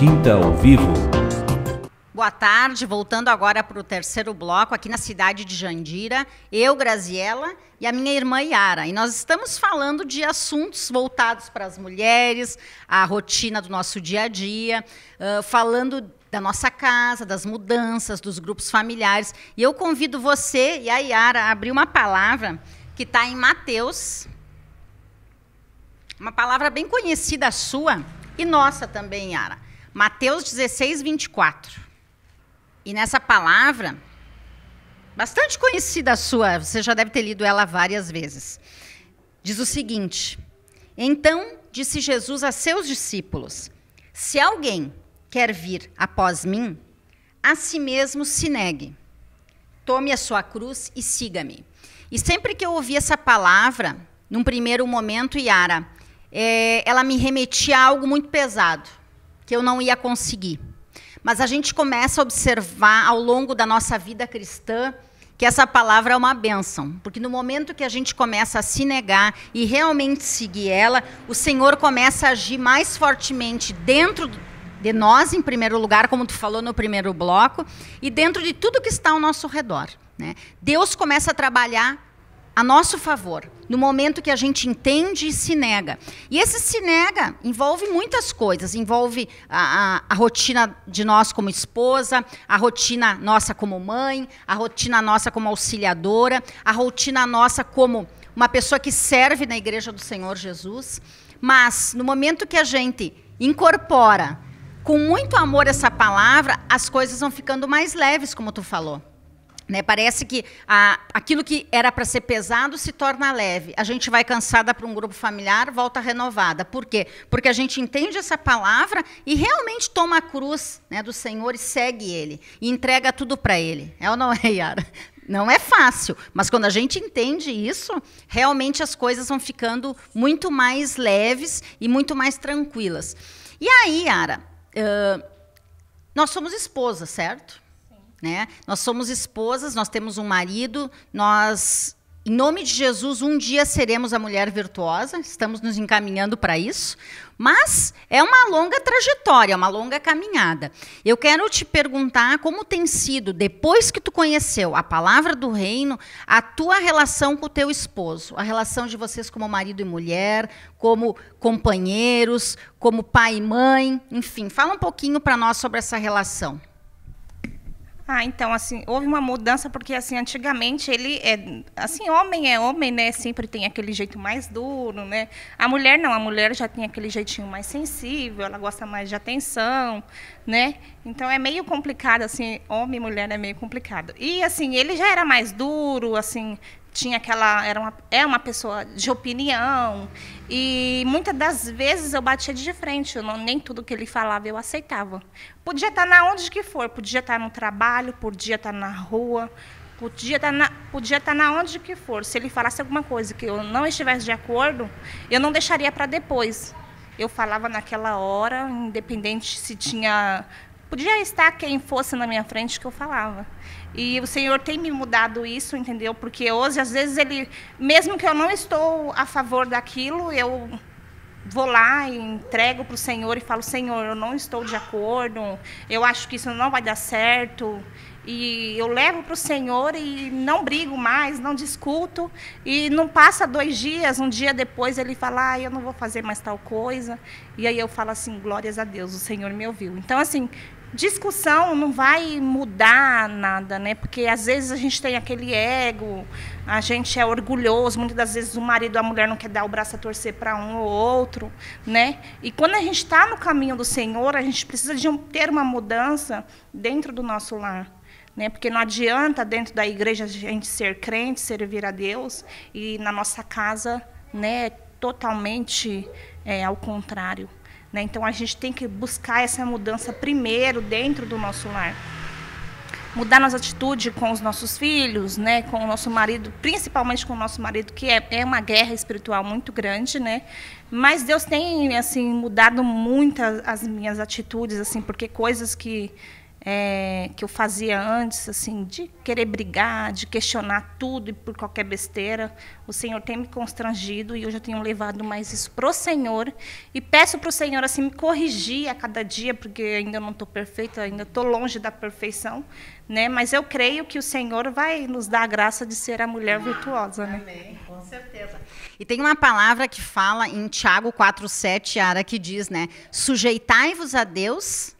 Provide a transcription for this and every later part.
Quinta ao Vivo. Boa tarde, voltando agora para o terceiro bloco, aqui na cidade de Jandira, eu, Graziela, e a minha irmã Yara. E nós estamos falando de assuntos voltados para as mulheres, a rotina do nosso dia a dia, falando da nossa casa, das mudanças, dos grupos familiares. E eu convido você e a Yara a abrir uma palavra que está em Mateus, uma palavra bem conhecida sua e nossa também, Yara. Mateus 16, 24. E nessa palavra, bastante conhecida sua, você já deve ter lido ela várias vezes, diz o seguinte: então disse Jesus a seus discípulos, se alguém quer vir após mim, a si mesmo se negue, tome a sua cruz e siga-me. E sempre que eu ouvi essa palavra, num primeiro momento, Yara, ela me remetia a algo muito pesado, que eu não ia conseguir. Mas a gente começa a observar ao longo da nossa vida cristã que essa palavra é uma bênção, porque no momento que a gente começa a se negar e realmente seguir ela, o Senhor começa a agir mais fortemente dentro de nós, em primeiro lugar, como tu falou no primeiro bloco, e dentro de tudo que está ao nosso redor, né? Deus começa a trabalhar a nosso favor, no momento que a gente entende e se nega. E esse se nega envolve muitas coisas, envolve a rotina de nós como esposa, a rotina nossa como mãe, a rotina nossa como auxiliadora, a rotina nossa como uma pessoa que serve na igreja do Senhor Jesus. Mas, no momento que a gente incorpora com muito amor essa palavra, as coisas vão ficando mais leves, como tu falou. Né, parece que aquilo que era para ser pesado se torna leve. A gente vai cansada para um grupo familiar, volta renovada. Por quê? Porque a gente entende essa palavra e realmente toma a cruz, né, do Senhor e segue Ele. E entrega tudo para Ele. É ou não é, Yara? Não é fácil, mas quando a gente entende isso, realmente as coisas vão ficando muito mais leves e muito mais tranquilas. E aí, Yara, nós somos esposas, certo? Né? Nós somos esposas, nós temos um marido, nós, em nome de Jesus, um dia seremos a mulher virtuosa, estamos nos encaminhando para isso, mas é uma longa trajetória, uma longa caminhada. Eu quero te perguntar como tem sido, depois que tu conheceu a palavra do reino, a tua relação com o teu esposo, a relação de vocês como marido e mulher, como companheiros, como pai e mãe, enfim, fala um pouquinho para nós sobre essa relação. Então, assim, houve uma mudança, porque, assim, antigamente ele assim, homem é homem, né, sempre tem aquele jeito mais duro, né, a mulher não, a mulher já tem aquele jeitinho mais sensível, ela gosta mais de atenção, né, então é meio complicado, assim, homem e mulher é meio complicado. E, assim, ele já era mais duro, assim, tinha aquela, uma pessoa de opinião, e muitas das vezes eu batia de frente, nem tudo que ele falava eu aceitava. Podia estar na onde que for, podia estar no trabalho, podia estar na rua, podia estar na onde que for. Se ele falasse alguma coisa que eu não estivesse de acordo, eu não deixaria para depois. Eu falava naquela hora, independente se tinha... Podia estar quem fosse na minha frente que eu falava. E o Senhor tem me mudado isso, entendeu? Porque hoje, às vezes, mesmo que eu não estou a favor daquilo, eu vou lá e entrego para o Senhor e falo, Senhor, eu não estou de acordo, eu acho que isso não vai dar certo. E eu levo para o Senhor e não brigo mais, não discuto. E não passa 2 dias, um dia depois ele fala, eu não vou fazer mais tal coisa. E aí eu falo assim, glórias a Deus, o Senhor me ouviu. Então, assim, discussão não vai mudar nada, né? Porque às vezes a gente tem aquele ego, a gente é orgulhoso, muitas das vezes o marido ou a mulher não quer dar o braço a torcer para um ou outro, né? E quando a gente está no caminho do Senhor, a gente precisa ter uma mudança dentro do nosso lar. Né? Porque não adianta dentro da igreja a gente ser crente, servir a Deus, e na nossa casa, né, totalmente ao contrário. Né? Então, a gente tem que buscar essa mudança primeiro dentro do nosso lar. Mudar nossa atitude com os nossos filhos, né, com o nosso marido, principalmente com o nosso marido, que é uma guerra espiritual muito grande, né? Mas Deus tem assim mudado muito as minhas atitudes, assim, porque coisas que que eu fazia antes, assim, de querer brigar, de questionar tudo e por qualquer besteira. O Senhor tem me constrangido e eu já tenho levado mais isso para o Senhor. E peço para o Senhor assim, me corrigir a cada dia, porque ainda não estou perfeita, ainda estou longe da perfeição, né? Mas eu creio que o Senhor vai nos dar a graça de ser a mulher virtuosa. Né? Amém, com certeza. E tem uma palavra que fala em Tiago 4:7, Yara, que diz, né? Sujeitai-vos a Deus,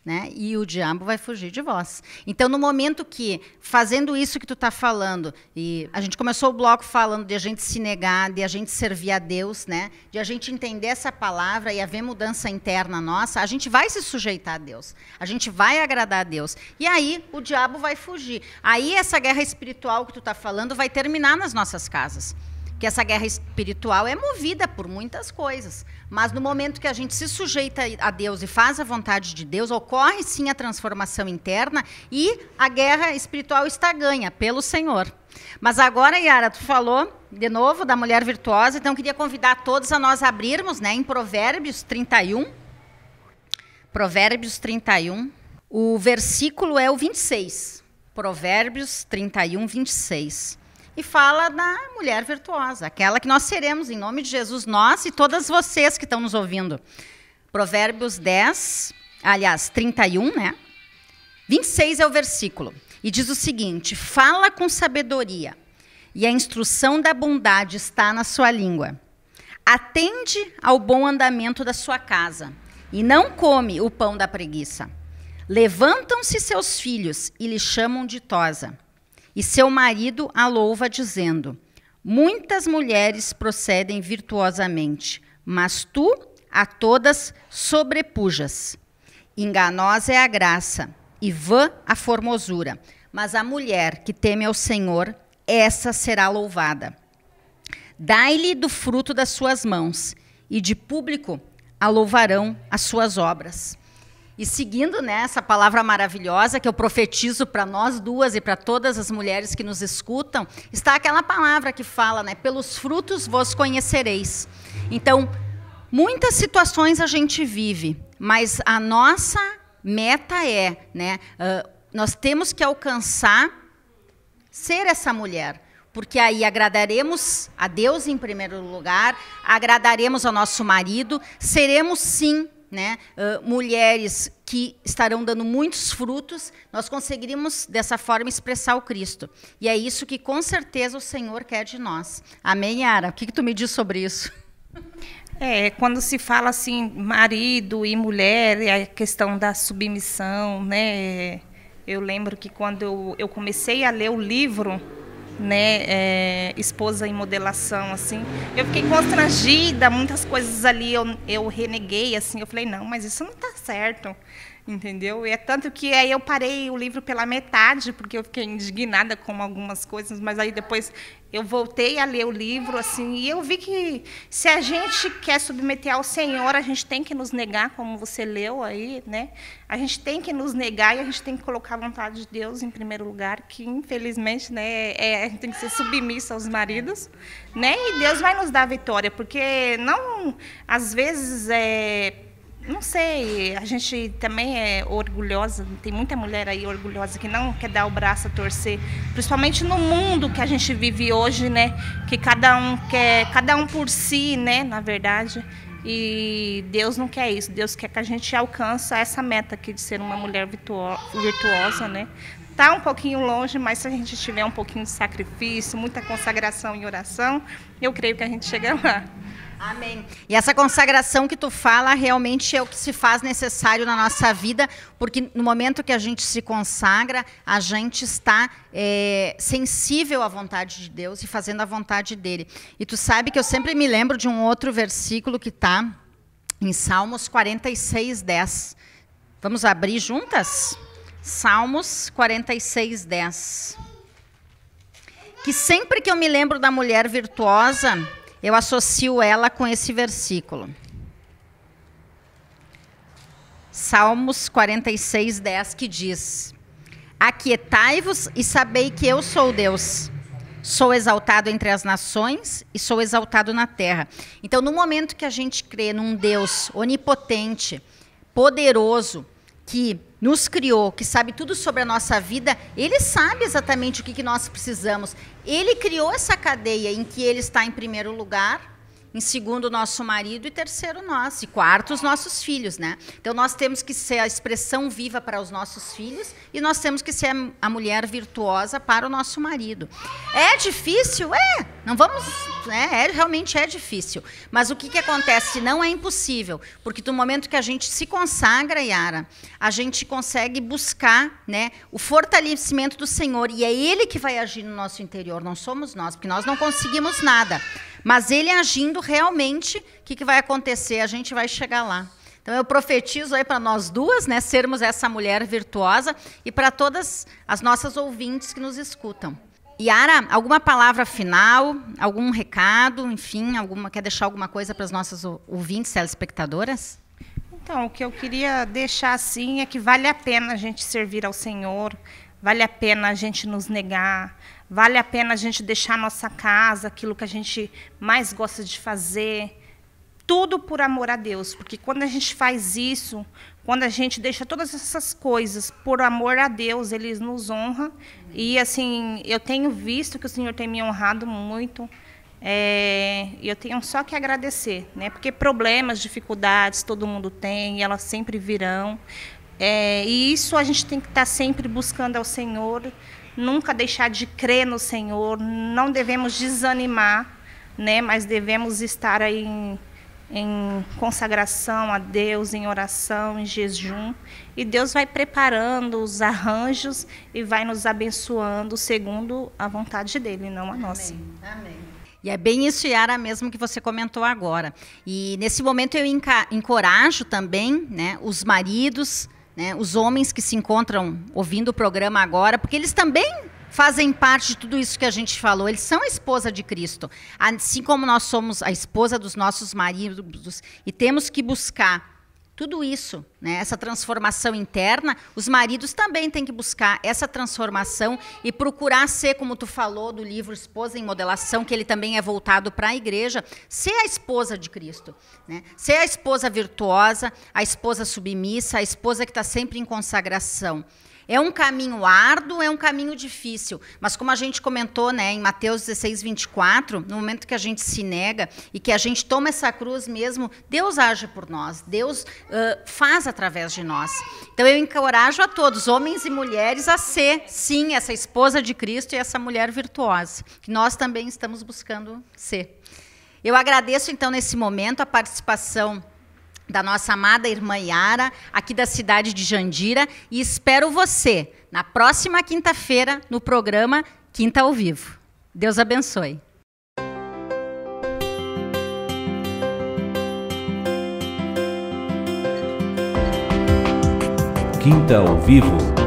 né? E o diabo vai fugir de vós. Então, no momento que, fazendo isso que tu está falando, e a gente começou o bloco falando de a gente se negar, de a gente servir a Deus, né? De a gente entender essa palavra e haver mudança interna nossa, a gente vai se sujeitar a Deus. A gente vai agradar a Deus. E aí, o diabo vai fugir. Aí, essa guerra espiritual que tu está falando vai terminar nas nossas casas. Que essa guerra espiritual é movida por muitas coisas. Mas no momento que a gente se sujeita a Deus e faz a vontade de Deus, ocorre sim a transformação interna e a guerra espiritual está ganha pelo Senhor. Mas agora, Yara, tu falou de novo da mulher virtuosa, então eu queria convidar todos a nós abrirmos, né, em Provérbios 31. Provérbios 31. O versículo é o 26. Provérbios 31, 26. E fala da mulher virtuosa, aquela que nós seremos, em nome de Jesus, nós e todas vocês que estão nos ouvindo. Provérbios 31, né? 26 é o versículo. E diz o seguinte: fala com sabedoria, e a instrução da bondade está na sua língua. Atende ao bom andamento da sua casa, e não come o pão da preguiça. Levantam-se seus filhos e lhe chamam ditosa. E seu marido a louva, dizendo: muitas mulheres procedem virtuosamente, mas tu a todas sobrepujas. Enganosa é a graça, e vã a formosura, mas a mulher que teme ao Senhor, essa será louvada. Dai-lhe do fruto das suas mãos, e de público a louvarão as suas obras. E seguindo, né, essa palavra maravilhosa que eu profetizo para nós duas e para todas as mulheres que nos escutam, está aquela palavra que fala, né, pelos frutos vos conhecereis. Então, muitas situações a gente vive, mas a nossa meta é, né, nós temos que alcançar ser essa mulher, porque aí agradaremos a Deus em primeiro lugar, agradaremos ao nosso marido, seremos sim, né, mulheres que estarão dando muitos frutos, nós conseguiríamos dessa forma expressar o Cristo. E é isso que com certeza o Senhor quer de nós. Amém, Yara? O que tu me diz sobre isso? Quando se fala assim, marido e mulher, é a questão da submissão, né? Eu lembro que quando eu comecei a ler o livro, né, esposa em modelação, assim, eu fiquei constrangida, muitas coisas ali eu reneguei, assim, eu falei, não, mas isso não está certo, entendeu? E é tanto que aí eu parei o livro pela metade, porque eu fiquei indignada com algumas coisas, mas aí depois eu voltei a ler o livro, assim, e eu vi que se a gente quer submeter ao Senhor, a gente tem que nos negar, como você leu aí, né? A gente tem que nos negar e a gente tem que colocar a vontade de Deus em primeiro lugar, que infelizmente, né, a gente tem que ser submissa aos maridos, né? E Deus vai nos dar a vitória, porque não, às vezes, não sei, a gente também é orgulhosa, tem muita mulher aí orgulhosa que não quer dar o braço a torcer, principalmente no mundo que a gente vive hoje, né? Que cada um por si, né? Na verdade, e Deus não quer isso. Deus quer que a gente alcance essa meta aqui de ser uma mulher virtuosa, né? Está um pouquinho longe, mas se a gente tiver um pouquinho de sacrifício, muita consagração e oração, eu creio que a gente chega lá. Amém. E essa consagração que tu fala realmente é o que se faz necessário na nossa vida, porque no momento que a gente se consagra, a gente está sensível à vontade de Deus e fazendo a vontade dele. E tu sabe que eu sempre me lembro de um outro versículo que está em Salmos 46, 10. Vamos abrir juntas? Salmos 46, 10. Que sempre que eu me lembro da mulher virtuosa, eu associo ela com esse versículo. Salmos 46, 10, que diz: aquietai-vos e sabei que eu sou Deus. Sou exaltado entre as nações e sou exaltado na terra. Então, no momento que a gente crê num Deus onipotente, poderoso, que nos criou, que sabe tudo sobre a nossa vida, ele sabe exatamente o que nós precisamos. Ele criou essa cadeia em que ele está em primeiro lugar, em segundo o nosso marido e terceiro nós, e quarto os nossos filhos, né? Então nós temos que ser a expressão viva para os nossos filhos e nós temos que ser a mulher virtuosa para o nosso marido. É difícil? É, não vamos, né? Realmente é difícil. Mas o que acontece? Não é impossível, porque no momento que a gente se consagra, Yara, a gente consegue buscar, né, o fortalecimento do Senhor, e é Ele que vai agir no nosso interior, não somos nós, porque nós não conseguimos nada. Mas ele agindo realmente, o que vai acontecer? A gente vai chegar lá. Então eu profetizo aí para nós duas, né, sermos essa mulher virtuosa, e para todas as nossas ouvintes que nos escutam. Yara, alguma palavra final, algum recado, enfim, quer deixar alguma coisa para as nossas ouvintes, telespectadoras? Então, o que eu queria deixar assim é que vale a pena a gente servir ao Senhor, vale a pena a gente nos negar, vale a pena a gente deixar a nossa casa, aquilo que a gente mais gosta de fazer, tudo por amor a Deus. Porque quando a gente faz isso, quando a gente deixa todas essas coisas por amor a Deus, Ele nos honra. E assim, eu tenho visto que o Senhor tem me honrado muito. E eu tenho só que agradecer, né? Porque problemas, dificuldades, todo mundo tem, e elas sempre virão. E isso a gente tem que estar sempre buscando ao Senhor, nunca deixar de crer no Senhor, não devemos desanimar, né? Mas devemos estar aí em consagração a Deus, em oração, em jejum, e Deus vai preparando os arranjos e vai nos abençoando segundo a vontade dele, não a nossa. Amém. E é bem isso, Yara, mesmo que você comentou agora. E nesse momento eu encorajo também, né, os maridos, né, os homens que se encontram ouvindo o programa agora, porque eles também fazem parte de tudo isso que a gente falou. Eles são a esposa de Cristo. Assim como nós somos a esposa dos nossos maridos e temos que buscar tudo isso, né, essa transformação interna, os maridos também têm que buscar essa transformação e procurar ser, como tu falou do livro Esposa em Modelação, que ele também é voltado para a igreja, ser a esposa de Cristo, né? Ser a esposa virtuosa, a esposa submissa, a esposa que está sempre em consagração. É um caminho árduo, é um caminho difícil, mas como a gente comentou, né, em Mateus 16, 24, no momento que a gente se nega e que a gente toma essa cruz mesmo, Deus age por nós, Deus faz através de nós. Então eu encorajo a todos, homens e mulheres, a ser, sim, essa esposa de Cristo e essa mulher virtuosa, que nós também estamos buscando ser. Eu agradeço, então, nesse momento, a participação da nossa amada irmã Yara, aqui da cidade de Jandira, e espero você na próxima quinta-feira no programa Quinta ao Vivo. Deus abençoe. Quinta ao Vivo.